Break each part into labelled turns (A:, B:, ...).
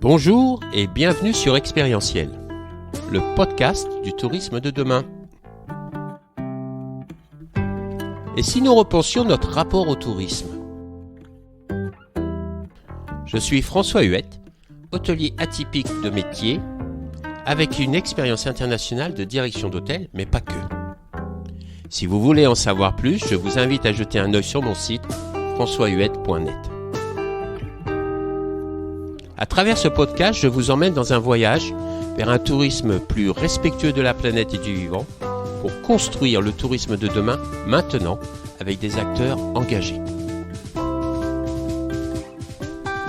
A: Bonjour et bienvenue sur Expérientiel, le podcast du tourisme de demain. Et si nous repensions notre rapport au tourisme ? Je suis François Huette, hôtelier atypique de métier, avec une expérience internationale de direction d'hôtel, mais pas que. Si vous voulez en savoir plus, je vous invite à jeter un œil sur mon site françoishuette.net. À travers ce podcast, je vous emmène dans un voyage vers un tourisme plus respectueux de la planète et du vivant pour construire le tourisme de demain, maintenant, avec des acteurs engagés.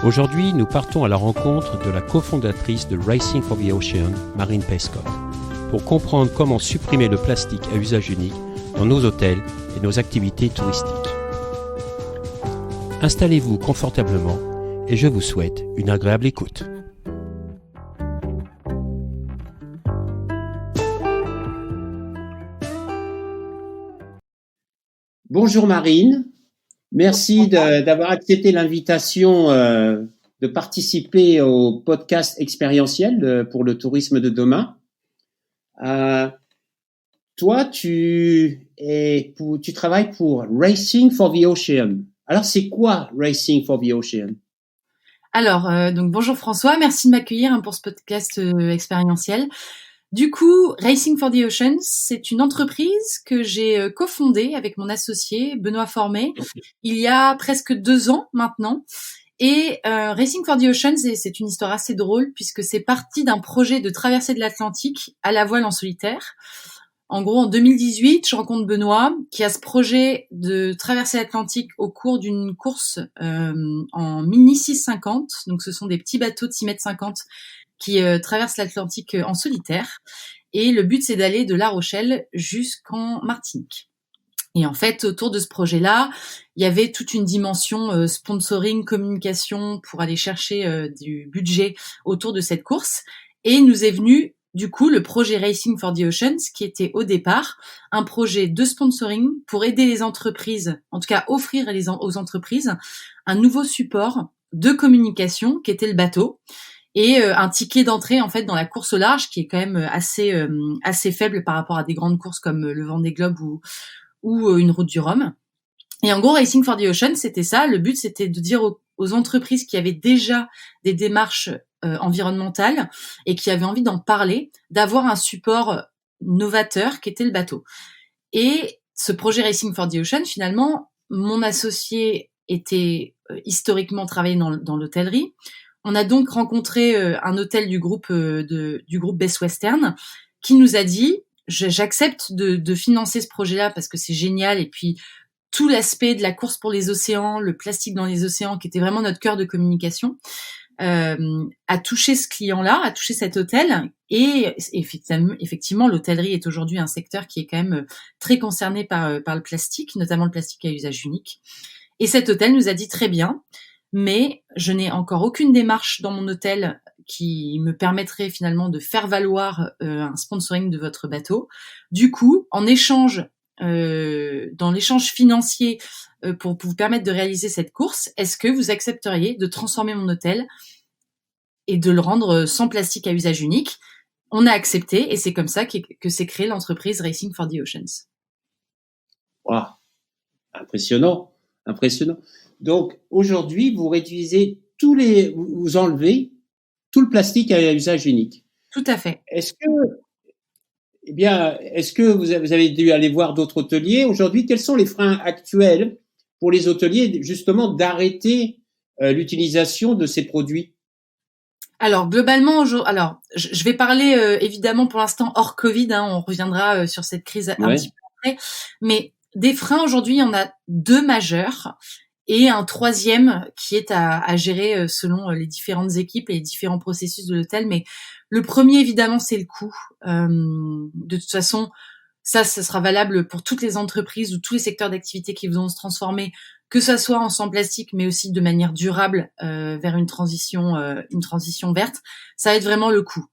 A: Aujourd'hui, nous partons à la rencontre de la cofondatrice de Racing for the Ocean, Marine Peskov, pour comprendre comment supprimer le plastique à usage unique dans nos hôtels et nos activités touristiques. Installez-vous confortablement et je vous souhaite une agréable écoute. Bonjour Marine, merci d'avoir accepté l'invitation de participer au podcast expérientiel pour le tourisme de demain. Toi, tu travailles pour Racing for the Ocean. Alors, c'est quoi Racing for the Ocean ?
B: Alors, donc bonjour François, merci de m'accueillir pour ce podcast expérientiel. Du coup, Racing for the Ocean, c'est une entreprise que j'ai cofondée avec mon associé Benoît Formé il y a presque 2 ans maintenant. Et Racing for the Ocean, c'est une histoire assez drôle puisque c'est parti d'un projet de traversée de l'Atlantique à la voile en solitaire. En gros, en 2018, je rencontre Benoît qui a ce projet de traverser l'Atlantique au cours d'une course en mini 650. Donc, ce sont des petits bateaux de 6,50 m qui traversent l'Atlantique en solitaire. Et le but, c'est d'aller de La Rochelle jusqu'en Martinique. Et en fait, autour de ce projet-là, il y avait toute une dimension sponsoring, communication pour aller chercher du budget autour de cette course. Et nous est venu du coup le projet Racing for the Oceans, qui était au départ un projet de sponsoring pour aider les entreprises, en tout cas offrir aux entreprises un nouveau support de communication qui était le bateau et un ticket d'entrée en fait dans la course au large qui est quand même assez faible par rapport à des grandes courses comme le Vendée Globe ou une route du Rhum. Et en gros, Racing for the Ocean, c'était ça. Le but, c'était de dire aux entreprises qui avaient déjà des démarches environnementales et qui avaient envie d'en parler, d'avoir un support novateur qui était le bateau. Et ce projet Racing for the Ocean, finalement, mon associé était historiquement travaillé dans l'hôtellerie. On a donc rencontré un hôtel du groupe Best Western qui nous a dit j'accepte de financer ce projet-là parce que c'est génial et puis tout l'aspect de la course pour les océans, le plastique dans les océans qui était vraiment notre cœur de communication a touché ce client-là, a touché cet hôtel et effectivement l'hôtellerie est aujourd'hui un secteur qui est quand même très concerné par le plastique, notamment le plastique à usage unique. Et cet hôtel nous a dit très bien, mais je n'ai encore aucune démarche dans mon hôtel qui me permettrait finalement de faire valoir un sponsoring de votre bateau. Du coup, en échange, dans l'échange financier pour vous permettre de réaliser cette course, est-ce que vous accepteriez de transformer mon hôtel et de le rendre sans plastique à usage unique ? On a accepté et c'est comme ça que s'est créée l'entreprise Racing for the Oceans.
C: Wow, impressionnant. Donc aujourd'hui, vous réduisez vous enlevez tout le plastique à usage unique.
B: Tout à fait.
C: Est-ce que vous avez dû aller voir d'autres hôteliers aujourd'hui ? Quels sont les freins actuels pour les hôteliers justement d'arrêter l'utilisation de ces produits ?
B: Alors globalement, je vais parler évidemment pour l'instant hors Covid. On reviendra sur cette crise un petit peu après. Mais des freins aujourd'hui, il y en a 2 majeurs. Et un 3e qui est à gérer selon les différentes équipes et les différents processus de l'hôtel. Mais le premier, évidemment, c'est le coût. De toute façon, ça sera valable pour toutes les entreprises ou tous les secteurs d'activité qui vont se transformer, que ça soit en sans plastique, mais aussi de manière durable vers une transition verte. Ça va être vraiment le coût.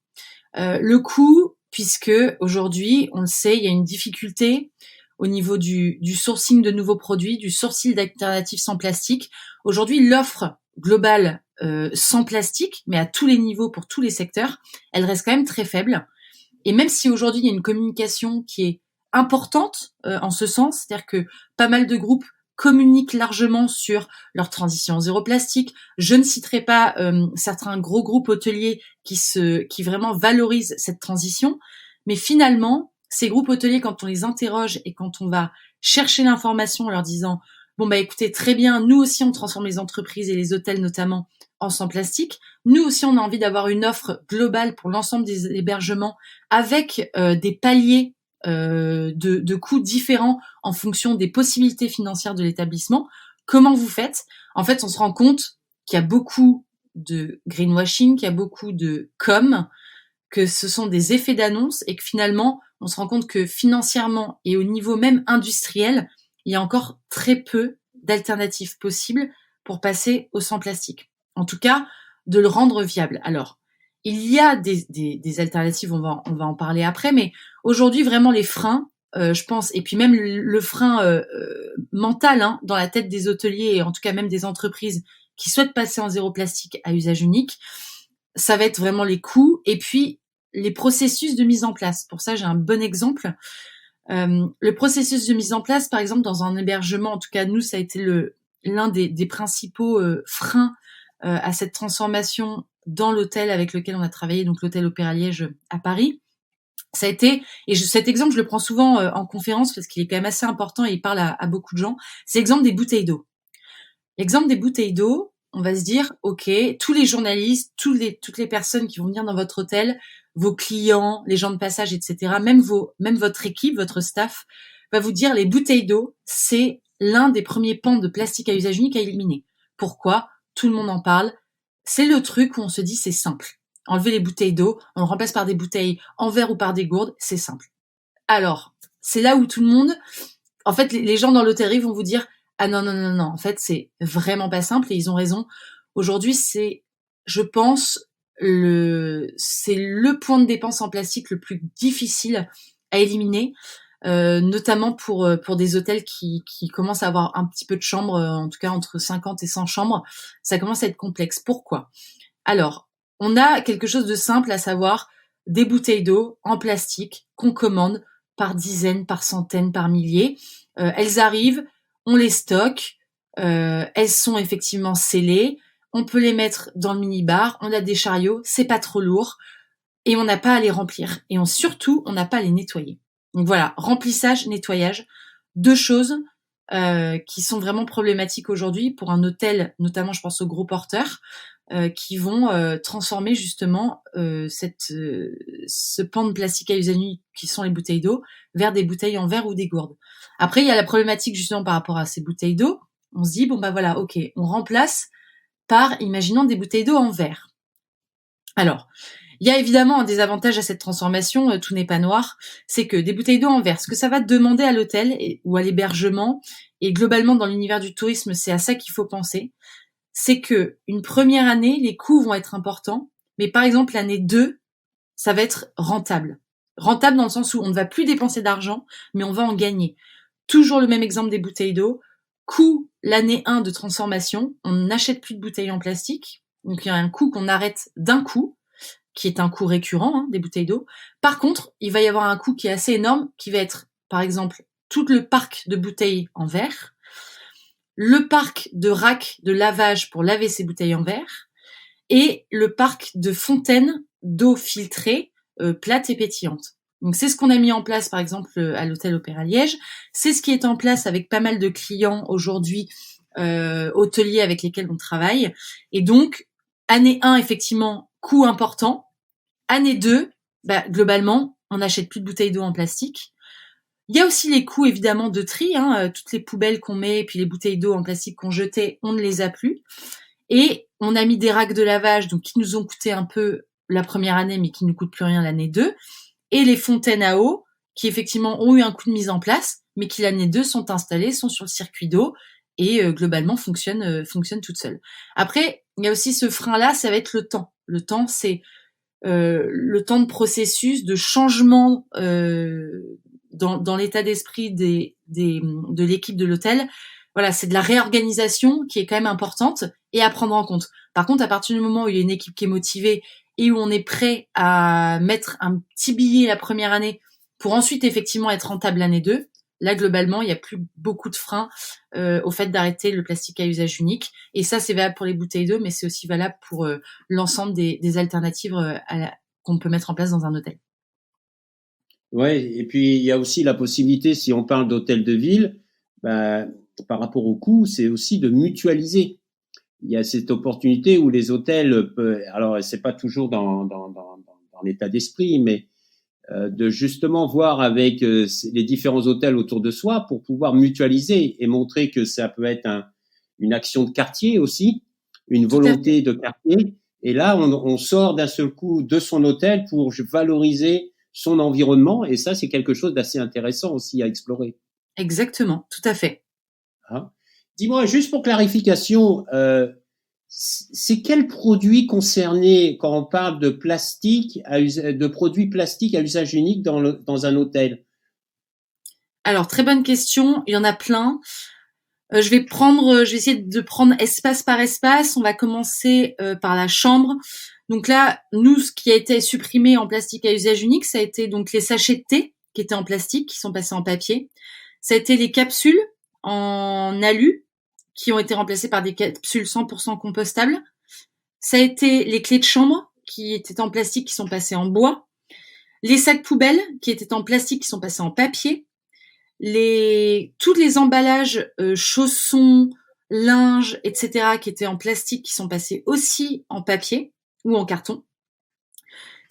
B: Le coût, puisque aujourd'hui, on le sait, il y a une difficulté au niveau du sourcing de nouveaux produits, du sourcing d'alternatives sans plastique. Aujourd'hui, l'offre globale sans plastique, mais à tous les niveaux pour tous les secteurs, elle reste quand même très faible. Et même si aujourd'hui il y a une communication qui est importante en ce sens, c'est-à-dire que pas mal de groupes communiquent largement sur leur transition zéro plastique. Je ne citerai pas certains gros groupes hôteliers qui vraiment valorisent cette transition, mais finalement, ces groupes hôteliers, quand on les interroge et quand on va chercher l'information en leur disant bon bah écoutez, très bien, nous aussi on transforme les entreprises et les hôtels notamment en sans plastique. Nous aussi on a envie d'avoir une offre globale pour l'ensemble des hébergements avec des paliers de coûts différents en fonction des possibilités financières de l'établissement. Comment vous faites ? En fait, on se rend compte qu'il y a beaucoup de greenwashing, qu'il y a beaucoup de com, que ce sont des effets d'annonce et que finalement, on se rend compte que financièrement et au niveau même industriel, il y a encore très peu d'alternatives possibles pour passer au sans plastique. En tout cas, de le rendre viable. Alors, il y a des alternatives, on va en parler après, mais aujourd'hui, vraiment, les freins, je pense, et puis même le frein mental dans la tête des hôteliers et en tout cas même des entreprises qui souhaitent passer en zéro plastique à usage unique, ça va être vraiment les coûts et puis les processus de mise en place. Pour ça, j'ai un bon exemple. Le processus de mise en place, par exemple, dans un hébergement, en tout cas, nous, ça a été l'un des principaux freins à cette transformation dans l'hôtel avec lequel on a travaillé, donc l'hôtel Opéra Liège à Paris. Ça a été, cet exemple, je le prends souvent en conférence parce qu'il est quand même assez important et il parle à beaucoup de gens, c'est l'exemple des bouteilles d'eau. L'exemple des bouteilles d'eau, on va se dire, ok, tous les journalistes, toutes les personnes qui vont venir dans votre hôtel, vos clients, les gens de passage, etc., même votre équipe, votre staff, va vous dire les bouteilles d'eau, c'est l'un des premiers pans de plastique à usage unique à éliminer. Pourquoi ? Tout le monde en parle. C'est le truc où on se dit c'est simple. Enlever les bouteilles d'eau, on le remplace par des bouteilles en verre ou par des gourdes, c'est simple. Alors, c'est là où tout le monde, en fait, les gens dans l'hôtellerie vont vous dire ah non, en fait, c'est vraiment pas simple et ils ont raison. Aujourd'hui, c'est, je pense, c'est le point de dépense en plastique le plus difficile à éliminer, notamment pour des hôtels qui commencent à avoir un petit peu de chambres, en tout cas entre 50 et 100 chambres. Ça commence à être complexe. Pourquoi ? Alors, on a quelque chose de simple, à savoir des bouteilles d'eau en plastique qu'on commande par dizaines, par centaines, par milliers. Elles arrivent, on les stocke, elles sont effectivement scellées, on peut les mettre dans le minibar, on a des chariots, c'est pas trop lourd, et on n'a pas à les remplir. Et surtout, on n'a pas à les nettoyer. Donc voilà, remplissage, nettoyage, deux choses qui sont vraiment problématiques aujourd'hui pour un hôtel, notamment je pense aux gros porteurs, qui vont transformer justement ce pan de plastique à usage unique qui sont les bouteilles d'eau vers des bouteilles en verre ou des gourdes. Après, il y a la problématique justement par rapport à ces bouteilles d'eau. On se dit, bon bah voilà, ok, on remplace par, imaginons, des bouteilles d'eau en verre. Alors, il y a évidemment un désavantage à cette transformation, tout n'est pas noir, c'est que des bouteilles d'eau en verre, ce que ça va demander à l'hôtel ou à l'hébergement, et globalement dans l'univers du tourisme, c'est à ça qu'il faut penser, c'est que une première année, les coûts vont être importants, mais par exemple l'année 2, ça va être rentable. Rentable dans le sens où on ne va plus dépenser d'argent, mais on va en gagner. Toujours le même exemple des bouteilles d'eau. Coût l'année 1 de transformation, on n'achète plus de bouteilles en plastique, donc il y a un coût qu'on arrête d'un coup, qui est un coût récurrent des bouteilles d'eau. Par contre, il va y avoir un coût qui est assez énorme, qui va être, par exemple, tout le parc de bouteilles en verre, le parc de racks de lavage pour laver ces bouteilles en verre, et le parc de fontaines d'eau filtrée, plate et pétillante. Donc c'est ce qu'on a mis en place, par exemple, à l'hôtel Opéra Liège. C'est ce qui est en place avec pas mal de clients aujourd'hui, hôteliers avec lesquels on travaille. Et donc, année 1, effectivement, coût important. Année 2, globalement, on n'achète plus de bouteilles d'eau en plastique. Il y a aussi les coûts, évidemment, de tri. Toutes les poubelles qu'on met, et puis les bouteilles d'eau en plastique qu'on jetait, on ne les a plus. Et on a mis des racks de lavage, donc qui nous ont coûté un peu la première année, mais qui ne nous coûtent plus rien l'année 2. Et les fontaines à eau, qui effectivement ont eu un coût de mise en place, mais qui l'année 2 sont installées, sont sur le circuit d'eau, et globalement fonctionnent toutes seules. Après, il y a aussi ce frein-là, ça va être le temps. Le temps, c'est le temps de processus, de changement dans l'état d'esprit de l'équipe de l'hôtel. voilà, c'est de la réorganisation qui est quand même importante et à prendre en compte. Par contre, à partir du moment où il y a une équipe qui est motivée et où on est prêt à mettre un petit billet la première année pour ensuite effectivement être rentable l'année 2, là globalement, il n'y a plus beaucoup de freins au fait d'arrêter le plastique à usage unique. Et ça, c'est valable pour les bouteilles d'eau, mais c'est aussi valable pour l'ensemble des alternatives qu'on peut mettre en place dans un hôtel.
C: Ouais, et puis il y a aussi la possibilité, si on parle d'hôtel de ville, bah, par rapport au coût, c'est aussi de mutualiser. Il y a cette opportunité où les hôtels alors c'est pas toujours dans l'état d'esprit, mais de justement voir avec les différents hôtels autour de soi pour pouvoir mutualiser et montrer que ça peut être une action de quartier aussi, une volonté de quartier. Et là, on sort d'un seul coup de son hôtel pour valoriser son environnement. Et ça, c'est quelque chose d'assez intéressant aussi à explorer.
B: Exactement, tout à fait.
C: Hein? Dis-moi, juste pour clarification, c'est quel produit concerné quand on parle de plastique, de produits plastiques à usage unique dans un hôtel?
B: Alors, très bonne question. Il y en a plein. Je vais essayer de prendre espace par espace. On va commencer par la chambre. Donc là, nous, ce qui a été supprimé en plastique à usage unique, ça a été donc les sachets de thé qui étaient en plastique, qui sont passés en papier. Ça a été les capsules en alu, qui ont été remplacées par des capsules 100% compostables. Ça a été les clés de chambre, qui étaient en plastique, qui sont passées en bois. Les sacs poubelles, qui étaient en plastique, qui sont passés en papier. Tous les emballages chaussons, linge, etc. qui étaient en plastique, qui sont passés aussi en papier ou en carton.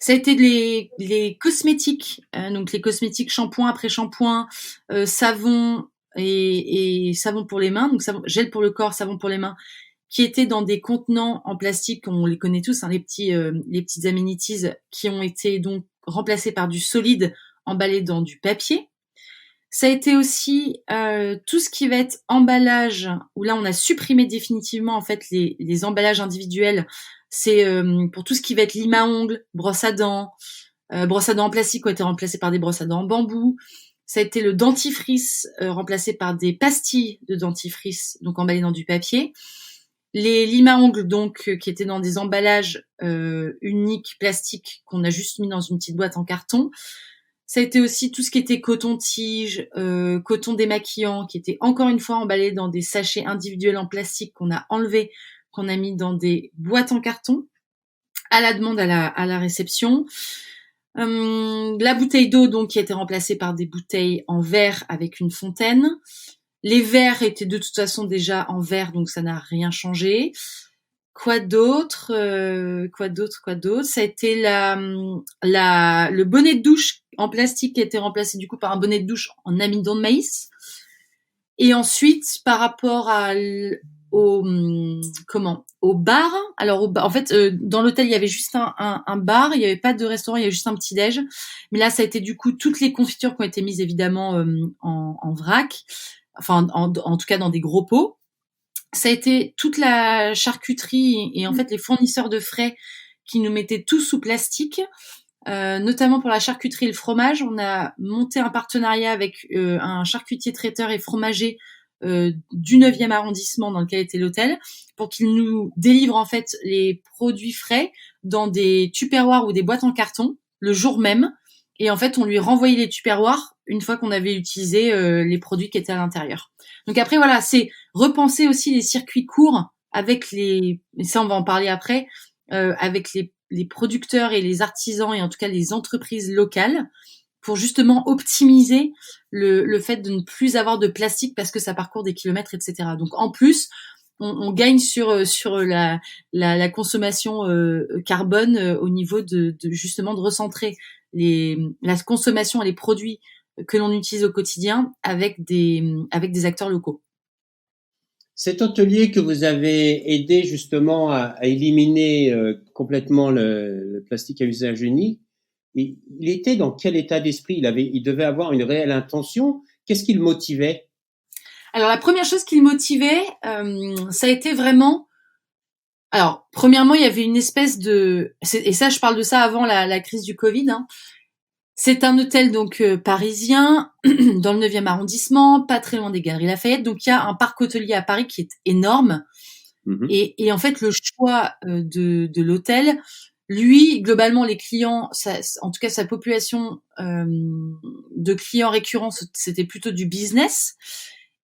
B: Ça a été les cosmétiques, donc les cosmétiques shampoing après shampoing, savon et savon pour les mains, donc gel pour le corps, savon pour les mains, qui étaient dans des contenants en plastique, on les connaît tous, hein, les petites amenities qui ont été donc remplacés par du solide emballé dans du papier. Ça a été aussi tout ce qui va être emballage, où là on a supprimé définitivement en fait les emballages individuels. C'est pour tout ce qui va être lime à ongles, brosses à dents en plastique ont été remplacées par des brosses à dents en bambou. Ça a été le dentifrice remplacé par des pastilles de dentifrice, donc emballées dans du papier. Les limes à ongles donc qui étaient dans des emballages uniques plastiques qu'on a juste mis dans une petite boîte en carton. Ça a été aussi tout ce qui était coton-tige, coton démaquillant, qui était encore une fois emballé dans des sachets individuels en plastique qu'on a enlevé, qu'on a mis dans des boîtes en carton, à la demande à la réception. La bouteille d'eau, donc, qui a été remplacée par des bouteilles en verre avec une fontaine. Les verres étaient de toute façon déjà en verre, donc ça n'a rien changé. Quoi d'autre? Ça a été le bonnet de douche en plastique qui a été remplacé du coup par un bonnet de douche en amidon de maïs. Et ensuite, par rapport au bar. Alors, en fait, dans l'hôtel, il y avait juste un bar, il n'y avait pas de restaurant, il y avait juste un petit déj. Mais là, ça a été du coup toutes les confitures qui ont été mises évidemment en vrac, enfin en tout cas dans des gros pots. Ça a été toute la charcuterie et en fait les fournisseurs de frais qui nous mettaient tout sous plastique, notamment pour la charcuterie et le fromage. On a monté un partenariat avec un charcutier traiteur et fromager du 9e arrondissement dans lequel était l'hôtel pour qu'il nous délivre en fait les produits frais dans des tupperwares ou des boîtes en carton le jour même. Et en fait, on lui renvoyait les tupperwares une fois qu'on avait utilisé les produits qui étaient à l'intérieur. Donc après, voilà, c'est repenser aussi les circuits courts avec et ça on va en parler après, avec les producteurs et les artisans et en tout cas les entreprises locales pour justement optimiser le fait de ne plus avoir de plastique parce que ça parcourt des kilomètres, etc. Donc en plus, on gagne sur la consommation carbone au niveau de justement de recentrer la consommation et les produits que l'on utilise au quotidien avec des acteurs locaux.
C: Cet atelier que vous avez aidé justement à éliminer complètement le plastique à usage unique, il était dans quel état d'esprit? Il devait avoir une réelle intention. Qu'est-ce qui le motivait?
B: Alors la première chose qui le motivait, ça a été vraiment. Alors premièrement, il y avait une espèce et ça je parle de ça avant la crise du Covid. Hein. C'est un hôtel donc parisien dans le 9e arrondissement, pas très loin des Galeries Lafayette. Donc il y a un parc hôtelier à Paris qui est énorme. Et en fait le choix de l'hôtel, lui globalement les clients, en tout cas sa population de clients récurrents, c'était plutôt du business.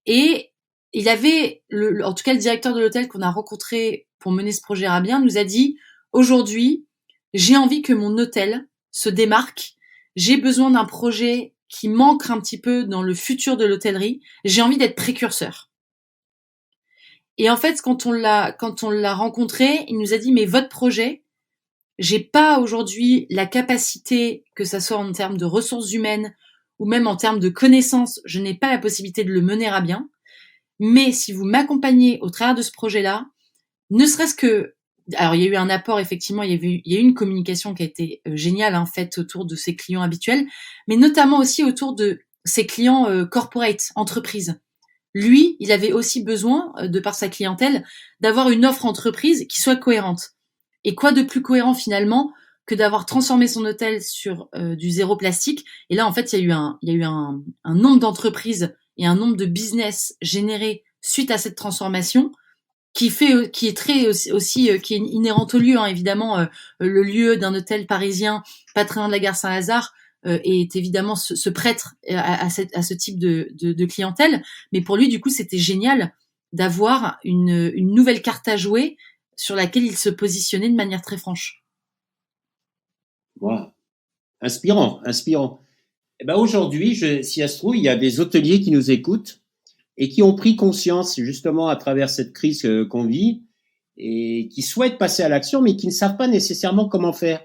B: Et il avait en tout cas le directeur de l'hôtel qu'on a rencontré pour mener ce projet à bien nous a dit: aujourd'hui, j'ai envie que mon hôtel se démarque. J'ai besoin d'un projet qui manque un petit peu dans le futur de l'hôtellerie. J'ai envie d'être précurseur. Et en fait, quand on l'a rencontré, il nous a dit: mais votre projet, j'ai pas aujourd'hui la capacité, que ça soit en termes de ressources humaines ou même en termes de connaissances, je n'ai pas la possibilité de le mener à bien. Mais si vous m'accompagnez au travers de ce projet-là, ne serait-ce que, alors il y a eu un apport effectivement, il y a eu une communication qui a été géniale faite autour de ses clients habituels, mais notamment aussi autour de ses clients corporate, entreprises. Lui, il avait aussi besoin, de par sa clientèle, d'avoir une offre entreprise qui soit cohérente. Et quoi de plus cohérent finalement que d'avoir transformé son hôtel sur du zéro plastique. Et là, en fait, il y a eu un nombre d'entreprises et un nombre de business générés suite à cette transformation qui est très aussi qui est inhérente au lieu, évidemment. Le lieu d'un hôtel parisien pas très loin de la gare Saint-Lazare est évidemment se prête à ce type de clientèle. Mais pour lui, du coup, c'était génial d'avoir une nouvelle carte à jouer sur laquelle il se positionnait de manière très franche.
C: Wow. Inspirant. Eh ben aujourd'hui, si ça se trouve, il y a des hôteliers qui nous écoutent et qui ont pris conscience justement à travers cette crise qu'on vit et qui souhaitent passer à l'action, mais qui ne savent pas nécessairement comment faire.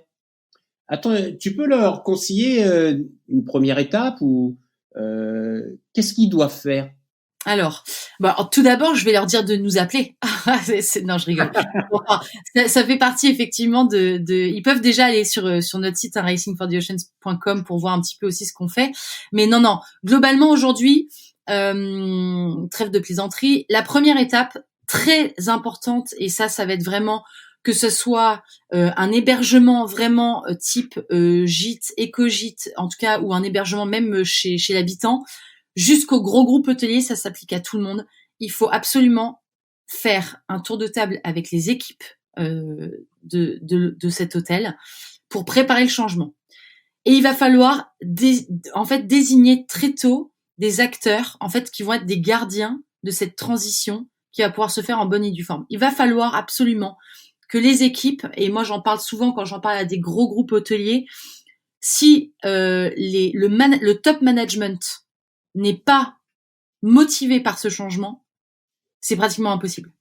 C: Attends, tu peux leur conseiller une première étape ou qu'est-ce qu'ils doivent faire?
B: Alors, tout d'abord, je vais leur dire de nous appeler. Non, je rigole. Enfin, ça fait partie effectivement ils peuvent déjà aller sur notre site racingfortheoceans.com pour voir un petit peu aussi ce qu'on fait. Mais non, globalement aujourd'hui, trêve de plaisanterie. La première étape très importante, et ça va être vraiment que ce soit un hébergement vraiment type gîte, éco-gîte, en tout cas, ou un hébergement même chez l'habitant, jusqu'au gros groupe hôtelier, ça s'applique à tout le monde. Il faut absolument faire un tour de table avec les équipes de cet hôtel pour préparer le changement. Et il va falloir désigner très tôt des acteurs qui vont être des gardiens de cette transition qui va pouvoir se faire en bonne et due forme. Il va falloir absolument que les équipes, et moi j'en parle souvent quand j'en parle à des gros groupes hôteliers, si le top management n'est pas motivé par ce changement, c'est pratiquement impossible.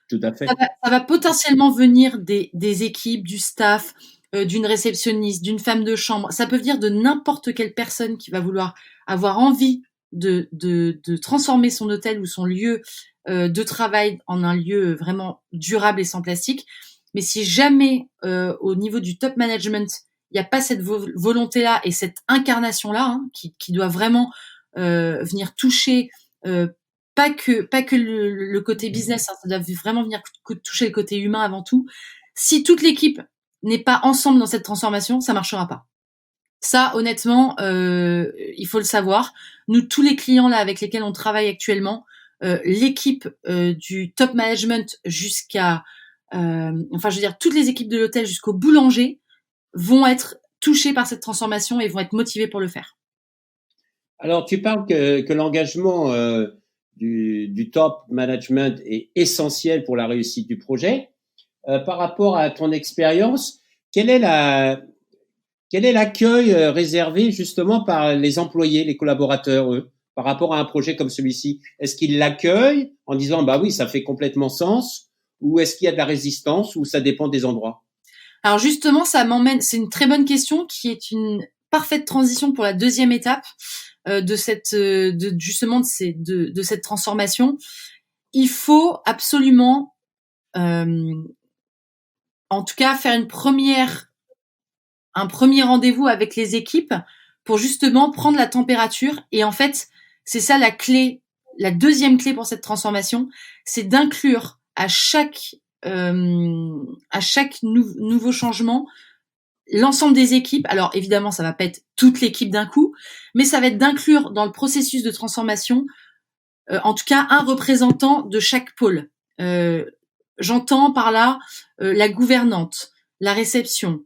C: Tout à fait.
B: Ça va potentiellement venir des équipes, du staff, d'une réceptionniste, d'une femme de chambre. Ça peut venir de n'importe quelle personne qui va vouloir avoir envie de transformer son hôtel ou son lieu de travail en un lieu vraiment durable et sans plastique. Mais si jamais au niveau du top management, il n'y a pas cette volonté-là et cette incarnation-là qui doit vraiment venir toucher pas que le côté business, ça doit vraiment venir toucher le côté humain avant tout. Si toute l'équipe n'est pas ensemble dans cette transformation, ça marchera pas. Ça, honnêtement, il faut le savoir. Nous, tous les clients là avec lesquels on travaille actuellement, l'équipe du top management jusqu'à, toutes les équipes de l'hôtel jusqu'au boulanger vont être touchées par cette transformation et vont être motivées pour le faire.
C: Alors, tu parles que l'engagement du top management est essentiel pour la réussite du projet. Par rapport à ton expérience, quel est l'accueil réservé justement par les employés, les collaborateurs, eux, par rapport à un projet comme celui-ci? Est-ce qu'ils l'accueillent en disant bah oui, ça fait complètement sens, ou est-ce qu'il y a de la résistance, ou ça dépend des endroits?
B: Alors justement, ça m'emmène, c'est une très bonne question qui est une parfaite transition pour la deuxième étape de cette transformation. Il faut absolument en tout cas faire un premier rendez-vous avec les équipes pour justement prendre la température. Et en fait, c'est ça la clé, la deuxième clé pour cette transformation, c'est d'inclure à chaque nouveau changement l'ensemble des équipes. Alors évidemment, ça va pas être toute l'équipe d'un coup, mais ça va être d'inclure dans le processus de transformation, en tout cas, un représentant de chaque pôle. J'entends par là la gouvernante, la réception,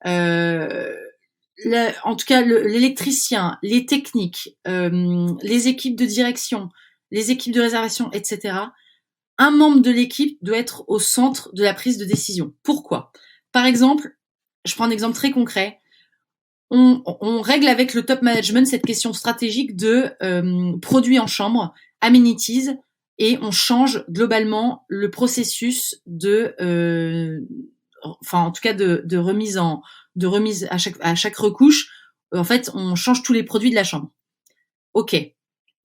B: en tout cas l'électricien, les techniques, les équipes de direction, les équipes de réservation, etc. Un membre de l'équipe doit être au centre de la prise de décision. Pourquoi ? Par exemple, je prends un exemple très concret. On règle avec le top management cette question stratégique de produits en chambre, amenities, et on change globalement le processus de, en tout cas de remise à chaque recouche. En fait, on change tous les produits de la chambre. Ok.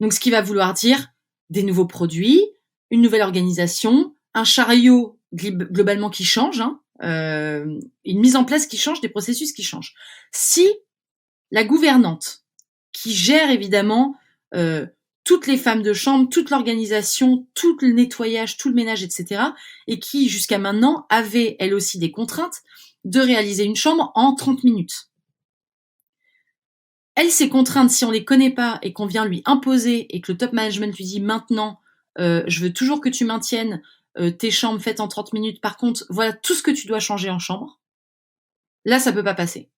B: Donc, ce qui va vouloir dire des nouveaux produits, une nouvelle organisation, un chariot globalement qui change, une mise en place qui change, des processus qui changent. Si la gouvernante, qui gère évidemment toutes les femmes de chambre, toute l'organisation, tout le nettoyage, tout le ménage, etc., et qui jusqu'à maintenant avait elle aussi des contraintes de réaliser une chambre en 30 minutes. Elle, ces contraintes, si on les connaît pas et qu'on vient lui imposer et que le top management lui dit maintenant, je veux toujours que tu maintiennes tes chambres faites en 30 minutes. Par contre, voilà tout ce que tu dois changer en chambre. Là, ça peut pas passer.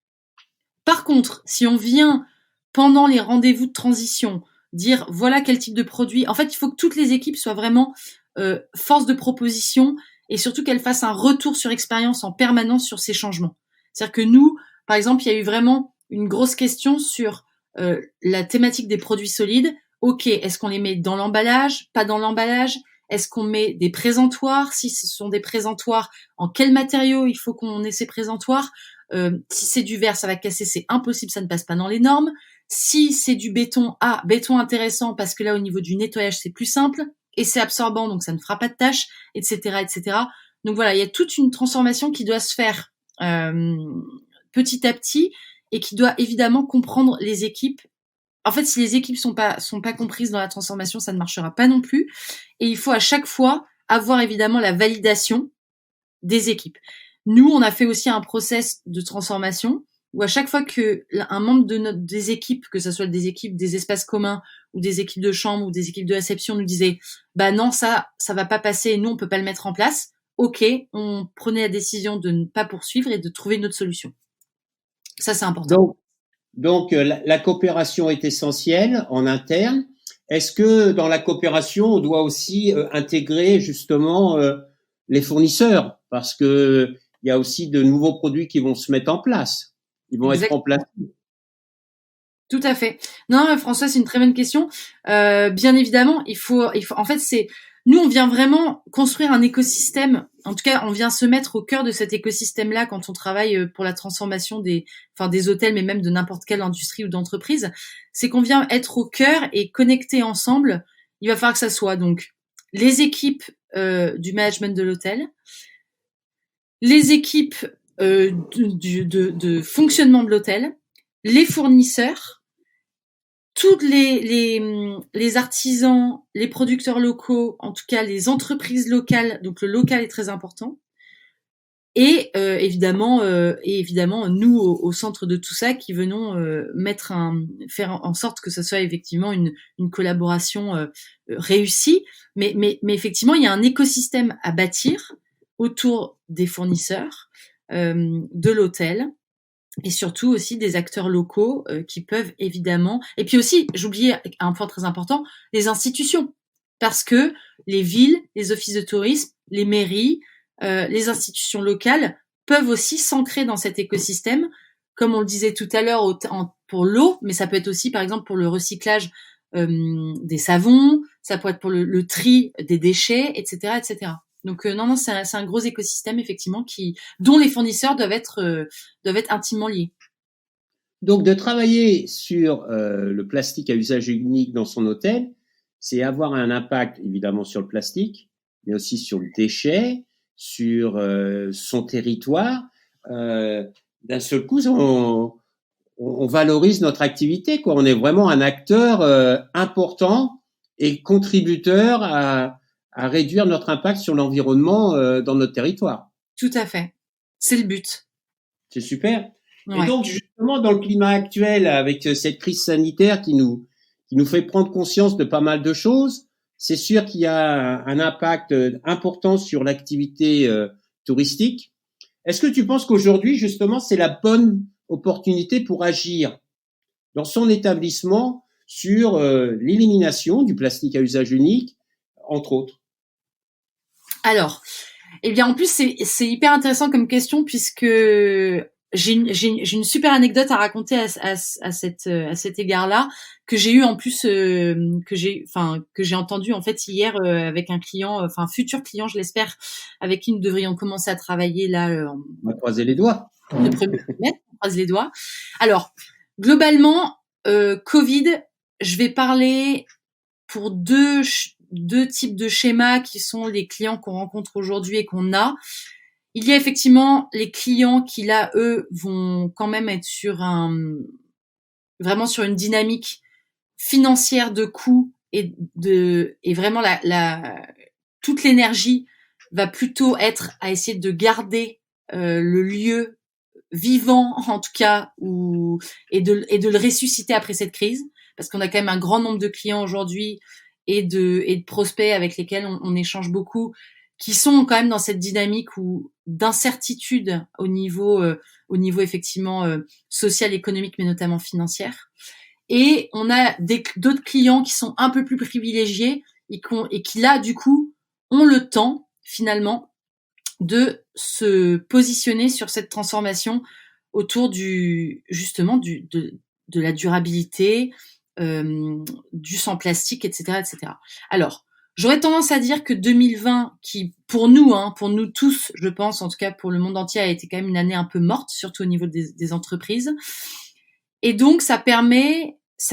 B: Par contre, si on vient pendant les rendez-vous de transition dire voilà quel type de produit, en fait, il faut que toutes les équipes soient vraiment force de proposition et surtout qu'elles fassent un retour sur expérience en permanence sur ces changements. C'est-à-dire que nous, par exemple, il y a eu vraiment une grosse question sur la thématique des produits solides. Ok, est-ce qu'on les met dans l'emballage, pas dans l'emballage? Est-ce qu'on met des présentoirs? Si ce sont des présentoirs, en quel matériau il faut qu'on ait ces présentoirs? Si c'est du verre, ça va casser, c'est impossible, ça ne passe pas dans les normes. Si c'est du béton, béton intéressant parce que là, au niveau du nettoyage, c'est plus simple et c'est absorbant, donc ça ne fera pas de tâches, etc., etc. Donc voilà, il y a toute une transformation qui doit se faire petit à petit et qui doit évidemment comprendre les équipes. En fait, si les équipes sont pas comprises dans la transformation, ça ne marchera pas non plus. Et il faut à chaque fois avoir évidemment la validation des équipes. Nous, on a fait aussi un process de transformation où à chaque fois que un membre des équipes, que ce soit des équipes des espaces communs ou des équipes de chambre ou des équipes de réception nous disait bah non, ça va pas passer et nous on peut pas le mettre en place. Ok, on prenait la décision de ne pas poursuivre et de trouver une autre solution. Ça, c'est important.
C: Donc la coopération est essentielle en interne. Est-ce que dans la coopération, on doit aussi intégrer justement les fournisseurs? Parce que il y a aussi de nouveaux produits qui vont se mettre en place. Ils vont être remplacés.
B: Tout à fait. Non, François, c'est une très bonne question. Bien évidemment, il faut. En fait, nous, on vient vraiment construire un écosystème. En tout cas, on vient se mettre au cœur de cet écosystème-là quand on travaille pour la transformation des hôtels, mais même de n'importe quelle industrie ou d'entreprise. C'est qu'on vient être au cœur et connecter ensemble. Il va falloir que ça soit donc les équipes du management de l'hôtel, les équipes de fonctionnement de l'hôtel, les fournisseurs, toutes les artisans, les producteurs locaux, en tout cas les entreprises locales, donc le local est très important. Et évidemment, nous au centre de tout ça, qui venons faire en sorte que ce soit effectivement une collaboration réussie. Mais effectivement, il y a un écosystème à bâtir autour des fournisseurs, de l'hôtel. Et surtout aussi des acteurs locaux qui peuvent évidemment... Et puis aussi, j'oubliais un point très important, les institutions. Parce que les villes, les offices de tourisme, les mairies, les institutions locales peuvent aussi s'ancrer dans cet écosystème, comme on le disait tout à l'heure pour l'eau, mais ça peut être aussi par exemple pour le recyclage des savons, ça peut être pour le tri des déchets, etc., etc. Donc non, c'est un gros écosystème effectivement dont les fournisseurs doivent être intimement liés.
C: Donc de travailler sur le plastique à usage unique dans son hôtel, c'est avoir un impact évidemment sur le plastique, mais aussi sur le déchet, sur son territoire. D'un seul coup, on valorise notre activité, quoi. On est vraiment un acteur important et contributeur à réduire notre impact sur l'environnement dans notre territoire.
B: Tout à fait. C'est le but.
C: C'est super. Et donc, justement, dans le climat actuel, avec cette crise sanitaire qui nous fait prendre conscience de pas mal de choses, c'est sûr qu'il y a un impact important sur l'activité touristique. Est-ce que tu penses qu'aujourd'hui, justement, c'est la bonne opportunité pour agir dans son établissement sur l'élimination du plastique à usage unique, entre autres?
B: Alors, eh bien, en plus, c'est hyper intéressant comme question puisque j'ai une super anecdote à raconter à cet égard-là que j'ai eu en plus que j'ai entendu en fait hier avec un client, futur client, je l'espère, avec qui nous devrions commencer à travailler là.
C: On va croiser les doigts.
B: Le 1er trimestre, on croise les doigts. Alors, globalement, Covid, je vais parler pour deux types de schémas qui sont les clients qu'on rencontre aujourd'hui et qu'on a. Il y a effectivement les clients qui, là, eux, vont quand même être vraiment sur une dynamique financière de coûts et vraiment toute l'énergie va plutôt être à essayer de garder le lieu vivant, en tout cas, et de le ressusciter après cette crise, parce qu'on a quand même un grand nombre de clients aujourd'hui et de prospects avec lesquels on échange beaucoup, qui sont quand même dans cette dynamique d'incertitude au niveau effectivement social, économique, mais notamment financière. Et on a d'autres clients qui sont un peu plus privilégiés et qui là, du coup, ont le temps, finalement, de se positionner sur cette transformation autour justement de la durabilité, du sans plastique, etc., etc. Alors, j'aurais tendance à dire que 2020, qui pour nous tous, je pense, en tout cas pour le monde entier, a été quand même une année un peu morte, surtout au niveau des entreprises. Et donc, ça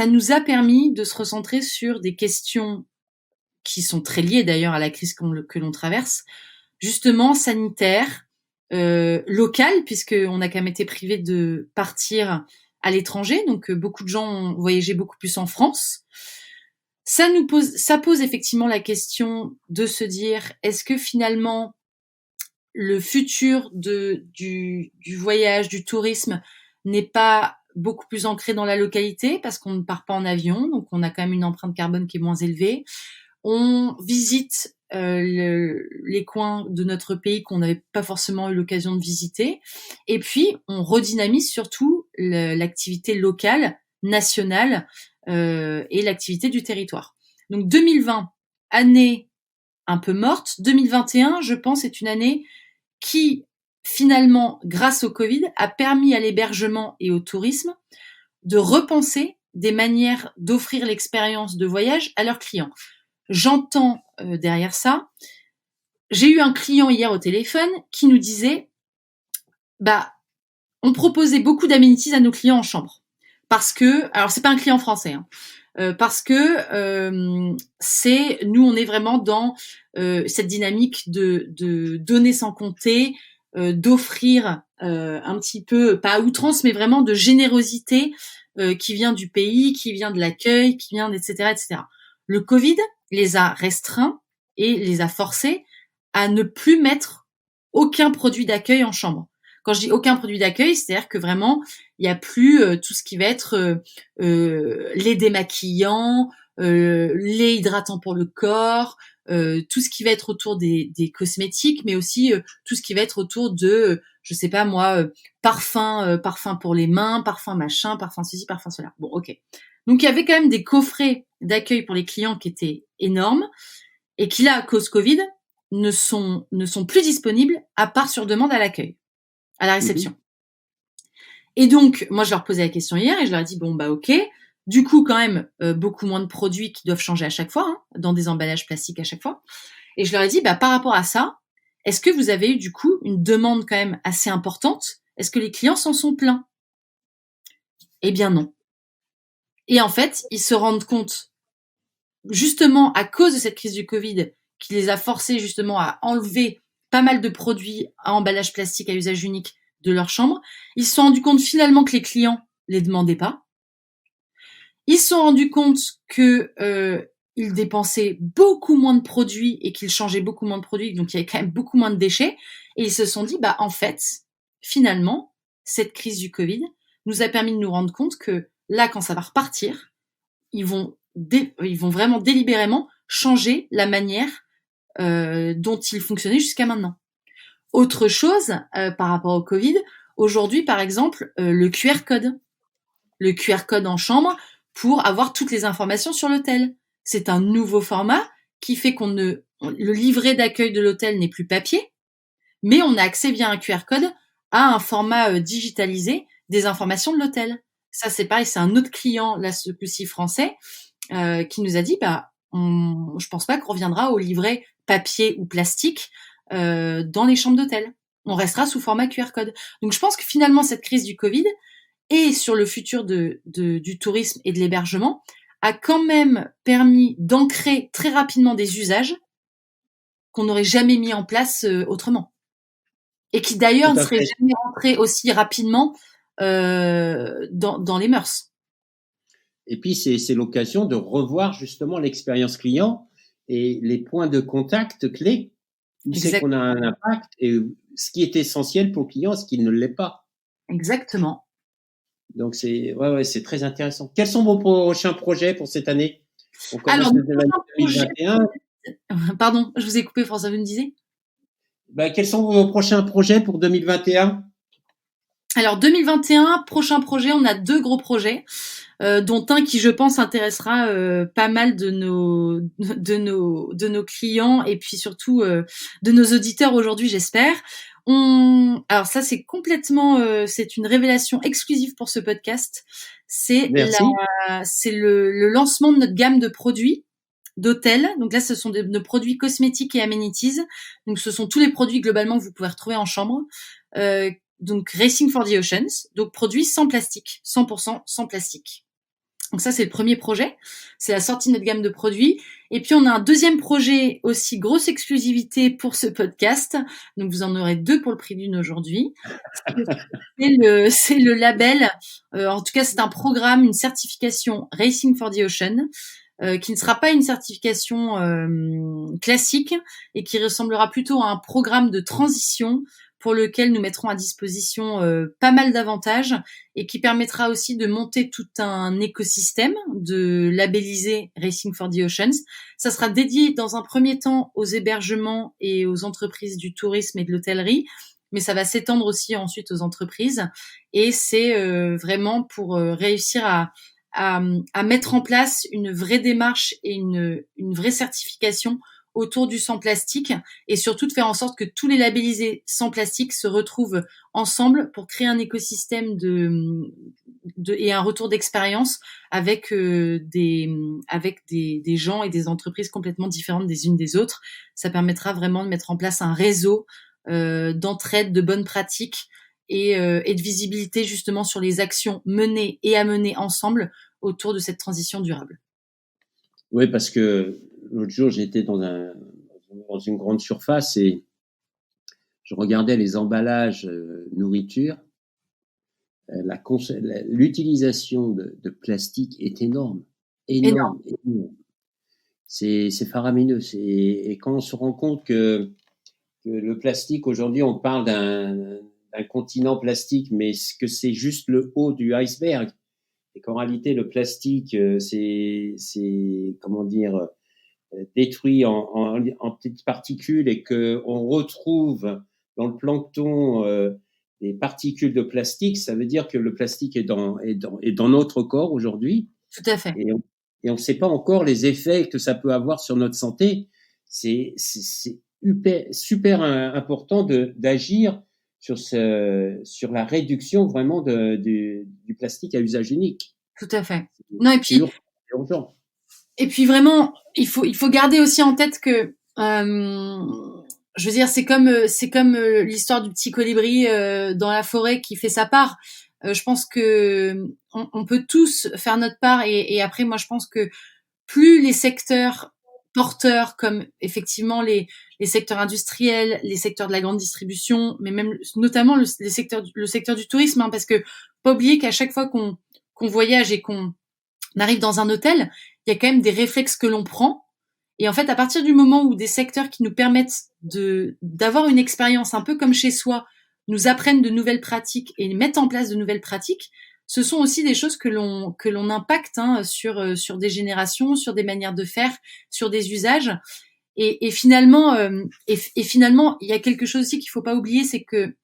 B: nous a permis de se recentrer sur des questions qui sont très liées d'ailleurs à la crise que l'on traverse, justement sanitaires, locales, puisqu'on a quand même été privé de partir à l'étranger, donc beaucoup de gens ont voyagé beaucoup plus en France. Ça pose effectivement la question de se dire, est-ce que finalement le futur du voyage, du tourisme n'est pas beaucoup plus ancré dans la localité parce qu'on ne part pas en avion, donc on a quand même une empreinte carbone qui est moins élevée. On visite les coins de notre pays qu'on n'avait pas forcément eu l'occasion de visiter. Et puis, on redynamise surtout l'activité locale, nationale et l'activité du territoire. Donc 2020, année un peu morte. 2021, je pense, est une année qui, finalement, grâce au Covid, a permis à l'hébergement et au tourisme de repenser des manières d'offrir l'expérience de voyage à leurs clients. J'entends derrière ça, j'ai eu un client hier au téléphone qui nous disait, on proposait beaucoup d'amenities à nos clients en chambre. Parce que, alors c'est pas un client français, parce que nous on est vraiment dans cette dynamique de donner sans compter, d'offrir un petit peu, pas à outrance, mais vraiment de générosité qui vient du pays, qui vient de l'accueil, qui vient etc., etc. Le Covid les a restreints et les a forcés à ne plus mettre aucun produit d'accueil en chambre. Quand je dis aucun produit d'accueil, c'est-à-dire que vraiment, il n'y a plus tout ce qui va être les démaquillants, les hydratants pour le corps, tout ce qui va être autour des cosmétiques, mais aussi tout ce qui va être autour de, je sais pas moi, parfum pour les mains, parfum machin, parfum ceci, parfum cela. Bon, ok. Donc il y avait quand même des coffrets d'accueil pour les clients qui étaient énormes et qui là, à cause Covid, ne sont plus disponibles à part sur demande à l'accueil, à la réception. Et donc, moi, je leur posais la question hier et je leur ai dit, ok. Du coup, quand même, beaucoup moins de produits qui doivent changer à chaque fois, dans des emballages plastiques à chaque fois. Et je leur ai dit, par rapport à ça, est-ce que vous avez eu, du coup, une demande quand même assez importante? Est-ce que les clients s'en sont plaints? Eh bien, non. Et en fait, ils se rendent compte, justement, à cause de cette crise du Covid, qui les a forcés, justement, à enlever pas mal de produits à emballage plastique à usage unique de leur chambre. Ils se sont rendus compte, finalement, que les clients les demandaient pas. Ils se sont rendus compte que ils dépensaient beaucoup moins de produits et qu'ils changeaient beaucoup moins de produits, donc il y avait quand même beaucoup moins de déchets. Et ils se sont dit, en fait, finalement, cette crise du Covid nous a permis de nous rendre compte que là, quand ça va repartir, ils vont vraiment délibérément changer la manière dont ils fonctionnaient jusqu'à maintenant. Autre chose par rapport au Covid, aujourd'hui, par exemple, le QR code. Le QR code en chambre pour avoir toutes les informations sur l'hôtel. C'est un nouveau format qui fait le livret d'accueil de l'hôtel n'est plus papier, mais on a accès via un QR code à un format digitalisé des informations de l'hôtel. Ça, c'est pareil, c'est un autre client, là, ce coup-ci français, qui nous a dit, je pense pas qu'on reviendra au livret papier ou plastique dans les chambres d'hôtel. On restera sous format QR code. Donc, je pense que finalement, cette crise du Covid et sur le futur du tourisme et de l'hébergement a quand même permis d'ancrer très rapidement des usages qu'on n'aurait jamais mis en place autrement. Et qui d'ailleurs ne seraient jamais rentrés aussi rapidement dans les mœurs.
C: Et puis, c'est l'occasion de revoir justement l'expérience client et les points de contact clés où c'est qu'on a un impact et ce qui est essentiel pour le client, ce qui ne l'est pas.
B: Exactement.
C: Donc, c'est très intéressant. Quels sont vos prochains projets pour cette année? On commence
B: alors,
C: l'année 2021.
B: Pardon, je vous ai coupé, François, vous me disiez?
C: Quels sont vos prochains projets pour 2021?
B: Alors, 2021, prochain projet, on a 2 gros projets, dont un qui, je pense, intéressera pas mal de nos clients et puis surtout de nos auditeurs aujourd'hui, j'espère. Alors ça, c'est complètement, c'est une révélation exclusive pour ce podcast. C'est le lancement de notre gamme de produits d'hôtel. Donc là, ce sont nos produits cosmétiques et amenities. Donc ce sont tous les produits globalement que vous pouvez retrouver en chambre. Donc Racing for the Oceans. Donc produits sans plastique, 100% sans plastique. Donc ça, c'est le premier projet. C'est la sortie de notre gamme de produits. Et puis, on a un deuxième projet aussi, grosse exclusivité pour ce podcast. Donc, vous en aurez 2 pour le prix d'une aujourd'hui. C'est le label. En tout cas, c'est un programme, une certification Racing for the Ocean, qui ne sera pas une certification classique et qui ressemblera plutôt à un programme de transition pour lequel nous mettrons à disposition pas mal d'avantages et qui permettra aussi de monter tout un écosystème de labellisé Racing for the Oceans. Ça sera dédié dans un premier temps aux hébergements et aux entreprises du tourisme et de l'hôtellerie, mais ça va s'étendre aussi ensuite aux entreprises et c'est vraiment pour réussir à mettre en place une vraie démarche et une vraie certification autour du sans plastique et surtout de faire en sorte que tous les labellisés sans plastique se retrouvent ensemble pour créer un écosystème et un retour d'expérience avec des gens et des entreprises complètement différentes des unes des autres. Ça permettra vraiment de mettre en place un réseau d'entraide, de bonnes pratiques et de visibilité justement sur les actions menées et à mener ensemble autour de cette transition durable.
C: Oui, parce que l'autre jour, j'étais dans une grande surface et je regardais les emballages nourriture. L'utilisation de plastique est énorme. C'est faramineux. Et quand on se rend compte que le plastique, aujourd'hui, on parle d'un continent plastique, mais que c'est juste le haut du iceberg. Et qu'en réalité, le plastique, c'est comment dire, détruit en petites particules et que on retrouve dans le plancton des particules de plastique, ça veut dire que le plastique est dans notre corps aujourd'hui.
B: Tout à fait.
C: Et on ne sait pas encore les effets que ça peut avoir sur notre santé. C'est super important d'agir sur la réduction vraiment du plastique à usage unique.
B: Tout à fait. Non, et puis,
C: c'est urgent.
B: Et puis vraiment, il faut garder aussi en tête que, je veux dire, c'est comme l'histoire du petit colibri dans la forêt qui fait sa part. Je pense que on peut tous faire notre part et après, moi, je pense que plus les secteurs porteurs, comme effectivement les secteurs industriels, les secteurs de la grande distribution, mais même notamment le secteur du tourisme, hein, parce que pas oublier qu'à chaque fois qu'on voyage et qu'on arrive dans un hôtel, il y a quand même des réflexes que l'on prend. Et en fait, à partir du moment où des secteurs qui nous permettent d'avoir une expérience un peu comme chez soi, nous apprennent de nouvelles pratiques et mettent en place de nouvelles pratiques, ce sont aussi des choses que l'on impacte sur des générations, sur des manières de faire, sur des usages. Et finalement, il y a quelque chose aussi qu'il faut pas oublier, c'est que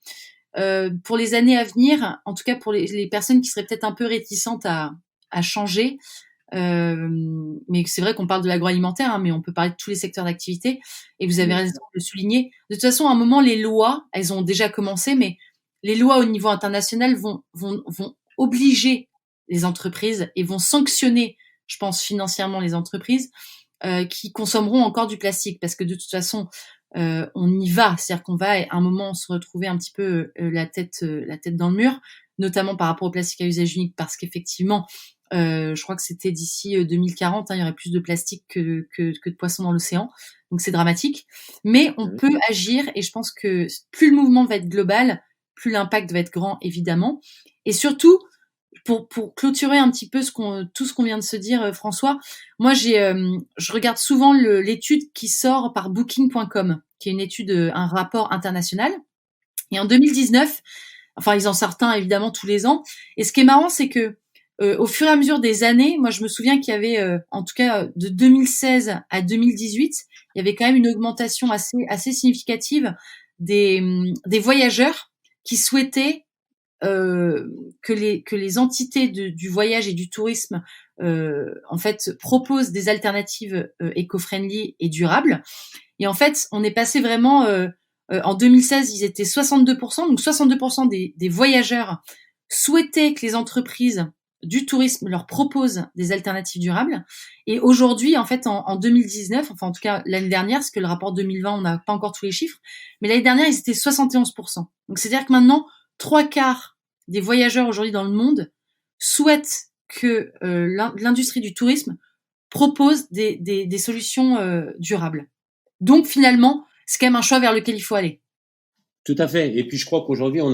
B: pour les années à venir, en tout cas pour les personnes qui seraient peut-être un peu réticentes à changer, mais c'est vrai qu'on parle de l'agroalimentaire, mais on peut parler de tous les secteurs d'activité. Et vous avez raison de le souligner. De toute façon, à un moment, les lois, elles ont déjà commencé, mais les lois au niveau international vont obliger les entreprises et vont sanctionner, je pense, financièrement les entreprises qui consommeront encore du plastique, parce que de toute façon, on y va, c'est-à-dire qu'on va à un moment se retrouver un petit peu la tête dans le mur, notamment par rapport au plastique à usage unique, parce qu'effectivement, je crois que c'était d'ici 2040, il y aurait plus de plastique que de poissons dans l'océan, donc c'est dramatique. Mais on peut agir, et je pense que plus le mouvement va être global, plus l'impact va être grand, évidemment. Et surtout, pour clôturer un petit peu tout ce qu'on vient de se dire, François, moi je regarde souvent l'étude qui sort par Booking.com, qui est une étude, un rapport international. Et en 2019, enfin ils en sortent un évidemment tous les ans. Et ce qui est marrant, c'est que au fur et à mesure des années, moi je me souviens qu'il y avait, en tout cas de 2016 à 2018, il y avait quand même une augmentation assez significative des voyageurs qui souhaitaient que les entités du voyage et du tourisme en fait proposent des alternatives éco-friendly et durables. Et en fait, on est passé vraiment en 2016, ils étaient 62%, donc 62% des voyageurs souhaitaient que les entreprises du tourisme leur proposent des alternatives durables. Et aujourd'hui, en fait, en 2019, enfin en tout cas l'année dernière, parce que le rapport 2020, on n'a pas encore tous les chiffres, mais l'année dernière, ils étaient 71%. Donc c'est-à-dire que maintenant, 3/4 des voyageurs aujourd'hui dans le monde souhaitent que l'industrie du tourisme propose des solutions durables. Donc finalement, c'est quand même un choix vers lequel il faut aller.
C: Tout à fait. Et puis je crois qu'aujourd'hui on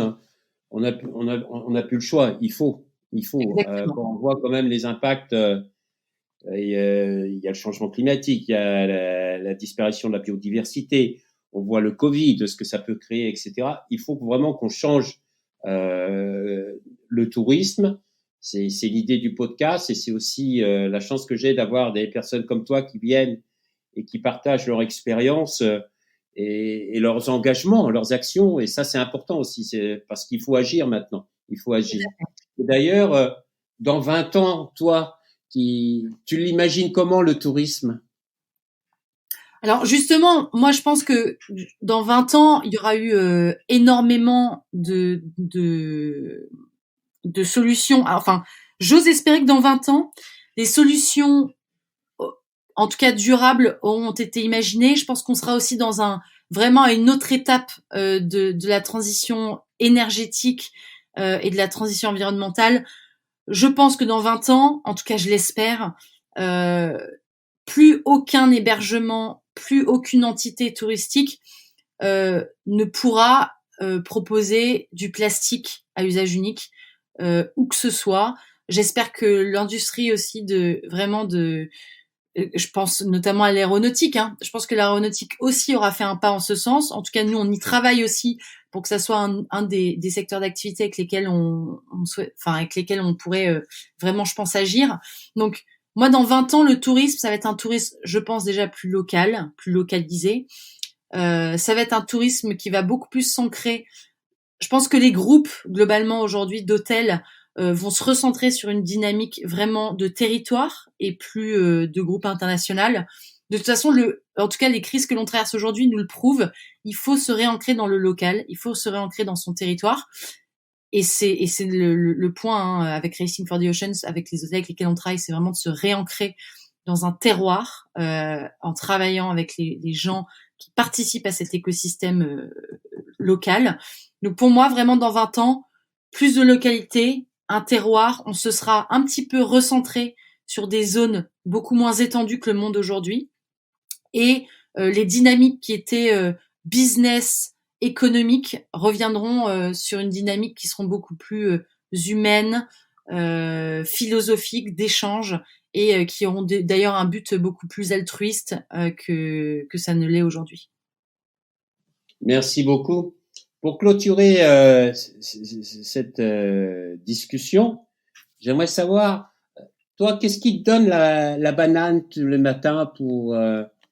C: a plus le choix. Il faut. Quand on voit quand même les impacts, il y a le changement climatique, il y a la disparition de la biodiversité, on voit le Covid, ce que ça peut créer, etc. Il faut vraiment qu'on change le tourisme. C'est l'idée du podcast, et c'est aussi la chance que j'ai d'avoir des personnes comme toi qui viennent et qui partagent leur expérience et leurs engagements, leurs actions. Et ça, c'est important aussi, c'est parce qu'il faut agir maintenant. Il faut agir. Et d'ailleurs, dans 20 ans, toi, tu l'imagines comment, le tourisme?
B: Alors justement, moi je pense que dans 20 ans, il y aura eu énormément de solutions. Enfin, j'ose espérer que dans 20 ans, les solutions, en tout cas durables, auront été imaginées. Je pense qu'on sera aussi dans vraiment à une autre étape de la transition énergétique et de la transition environnementale. Je pense que dans 20 ans, en tout cas je l'espère, plus aucun hébergement, plus aucune entité touristique ne pourra proposer du plastique à usage unique où que ce soit. J'espère que l'industrie aussi je pense notamment à l'aéronautique. Je pense que l'aéronautique aussi aura fait un pas en ce sens. En tout cas, nous, on y travaille aussi pour que ça soit un des secteurs d'activité avec lesquels avec lesquels on pourrait vraiment, je pense, agir. Donc, moi, dans 20 ans, le tourisme, ça va être un tourisme, je pense, déjà plus local, plus localisé. Ça va être un tourisme qui va beaucoup plus s'ancrer. Je pense que les groupes, globalement, aujourd'hui, d'hôtels, vont se recentrer sur une dynamique vraiment de territoire et plus de groupe international. De toute façon, en tout cas, les crises que l'on traverse aujourd'hui nous le prouvent. Il faut se réancrer dans le local, il faut se réancrer dans son territoire. Et c'est le point avec Racing for the Oceans, avec les hôtels avec lesquels on travaille, c'est vraiment de se réancrer dans un terroir en travaillant avec les gens qui participent à cet écosystème local. Donc pour moi, vraiment dans 20 ans, plus de localité, un terroir, on se sera un petit peu recentré sur des zones beaucoup moins étendues que le monde aujourd'hui. Et les dynamiques qui étaient business, économiques, reviendront sur une dynamique qui seront beaucoup plus humaines, philosophiques, d'échange, et qui auront d'ailleurs un but beaucoup plus altruiste que ça ne l'est aujourd'hui.
C: Merci beaucoup. Pour clôturer cette discussion, j'aimerais savoir, toi, qu'est-ce qui te donne la banane le matin pour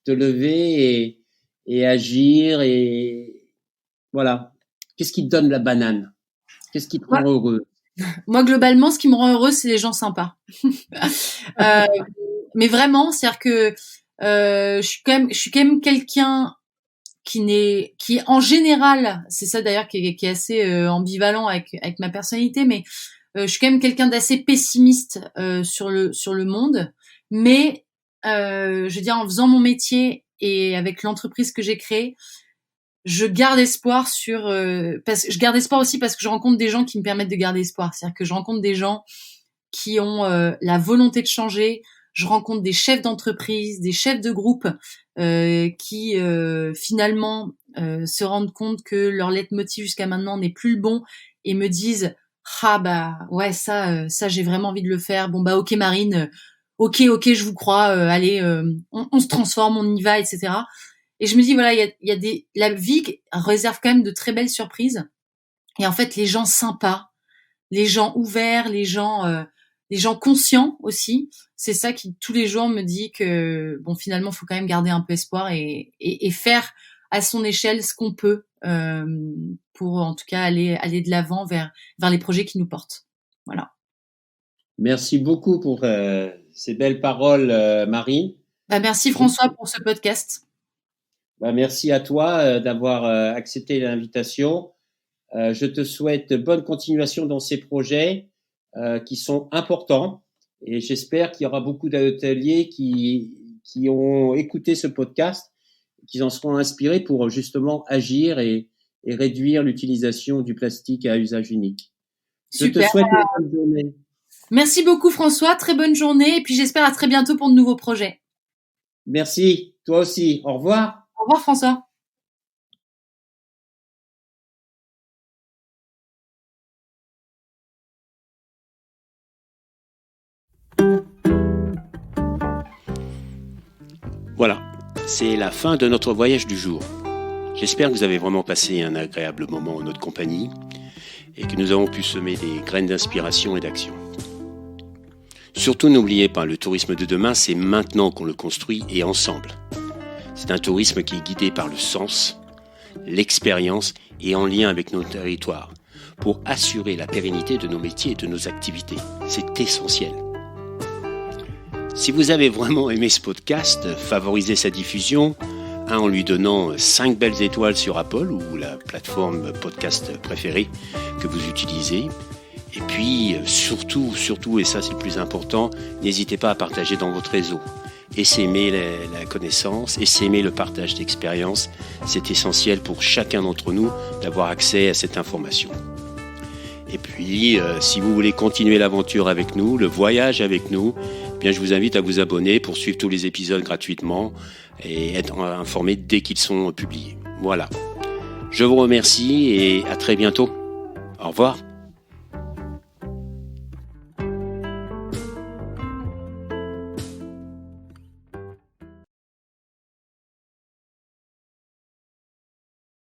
C: te lever et agir et voilà. Qu'est-ce qui te donne la banane? Qu'est-ce qui te rend heureux?
B: Moi, globalement, ce qui me rend heureuse, c'est les gens sympas. Mais vraiment, c'est-à-dire que je suis quand même quelqu'un qui est en général, c'est ça d'ailleurs qui est assez ambivalent avec ma personnalité, mais je suis quand même quelqu'un d'assez pessimiste sur le monde. Mais je veux dire, en faisant mon métier et avec l'entreprise que j'ai créée, je garde espoir je garde espoir aussi parce que je rencontre des gens qui me permettent de garder espoir. C'est-à-dire que je rencontre des gens qui ont la volonté de changer. Je rencontre des chefs d'entreprise, des chefs de groupe qui finalement se rendent compte que leur leitmotiv jusqu'à maintenant n'est plus le bon et me disent ah bah ouais ça j'ai vraiment envie de le faire. Bon bah ok Marine, ok je vous crois. Allez on se transforme, on y va, etc. Et je me dis voilà il y a la vie réserve quand même de très belles surprises. Et en fait les gens sympas, les gens ouverts, les gens conscients aussi, c'est ça qui tous les jours me dit que bon finalement faut quand même garder un peu espoir et faire à son échelle ce qu'on peut pour en tout cas aller de l'avant vers les projets qui nous portent. Voilà.
C: Merci beaucoup pour ces belles paroles, Marine.
B: Bah, merci François pour ce podcast.
C: Bah, merci à toi d'avoir accepté l'invitation. Je te souhaite bonne continuation dans ces projets qui sont importants et j'espère qu'il y aura beaucoup d'ateliers qui ont écouté ce podcast, qui en seront inspirés pour justement agir et réduire l'utilisation du plastique à usage unique.
B: Super.
C: Je te souhaite une bonne journée.
B: Merci beaucoup François, très bonne journée et puis j'espère à très bientôt pour de nouveaux projets.
C: Merci, toi aussi. Au revoir.
B: Au revoir François.
A: Voilà, c'est la fin de notre voyage du jour. J'espère que vous avez vraiment passé un agréable moment en notre compagnie et que nous avons pu semer des graines d'inspiration et d'action. Surtout n'oubliez pas, le tourisme de demain, c'est maintenant qu'on le construit et ensemble. C'est un tourisme qui est guidé par le sens, l'expérience et en lien avec nos territoires pour assurer la pérennité de nos métiers et de nos activités. C'est essentiel. Si vous avez vraiment aimé ce podcast, favorisez sa diffusion en lui donnant 5 belles étoiles sur Apple ou la plateforme podcast préférée que vous utilisez. Et puis, surtout, et ça c'est le plus important, n'hésitez pas à partager dans votre réseau. Essaimer la connaissance, essaimer le partage d'expériences. C'est essentiel pour chacun d'entre nous d'avoir accès à cette information. Et puis, si vous voulez continuer l'aventure avec nous, le voyage avec nous, bien, je vous invite à vous abonner pour suivre tous les épisodes gratuitement et être informé dès qu'ils sont publiés. Voilà. Je vous remercie et à très bientôt. Au revoir.